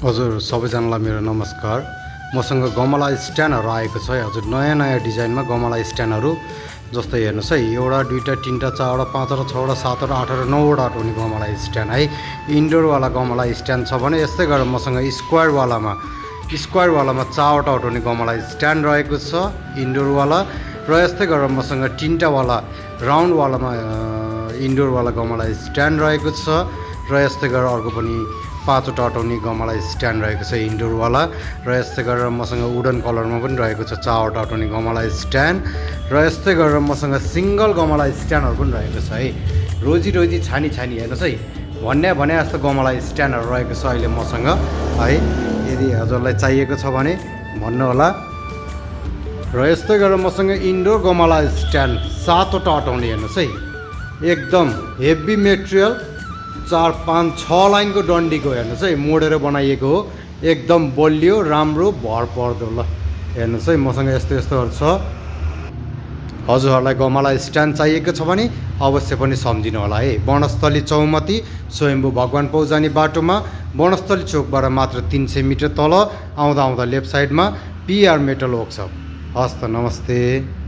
हजुर सबैजनालाई मेरो नमस्कार। मसँग गमला स्ट्यान्डहरू आएको छ है हजुर, नयाँ नयाँ डिजाइनमा गमला स्ट्यान्डहरू। जस्तै हेर्नुहोस् है, एउटा दुईवटा तिनवटा चारवटा पाँचवटा छवटा सातवटा आठवटा नौवटा हुने गमला स्ट्यान्ड है। इन्डोरवाला गमला स्ट्यान्ड छ भने यस्तै गरेर मसँग स्क्वायरवालामा चारवटा उठाउने गमला स्ट्यान्ड रहेको छ इन्डोरवाला, र यस्तै गरेर मसँग तिनवटावाला राउन्डवालामा इन्डोरवाला गमला स्ट्यान्ड रहेको छ, र यस्तै गरेर अर्को पनि पाँचवटा अटाउने गमला स्ट्यान्ड रहेको छ इन्डोरवाला, र यस्तै गरेर मसँग वुडन कलरमा पनि रहेको छ चारवटा अटाउने गमला स्ट्यान्ड, र यस्तै गरेर मसँग सिङ्गल गमला स्ट्यान्डहरू पनि रहेको छ है। रोजी छानी हेर्नुहोस् है, भने जस्तो गमला स्ट्यान्डहरू रहेको छ अहिले मसँग है। यदि हजुरलाई चाहिएको छ भने भन्नुहोला। र यस्तै गरेर मसँग इन्डोर गमला स्ट्यान्ड सातवटा अटाउने हेर्नुहोस् है, एकदम हेभी मेटेरियल, 4-5-6 लाइनको डन्डीको हेर्नुहोस् है, मोडेर बनाइएको हो, एकदम बलियो राम्रो भरपर्दो। ल हेर्नुहोस् है, मसँग यस्तोहरू छ। हजुरहरूलाई गमला स्ट्यान्ड चाहिएको छ भने अवश्य पनि सम्झिनु होला है। वर्णस्थली चौमती स्वयम्भू भगवान पौजानी बाटोमा वर्णस्थली चोकबाट मात्र 300 मिटर तल आउँदा लेफ्ट साइडमा पिआर मेटल वर्कसप। हस् त, नमस्ते।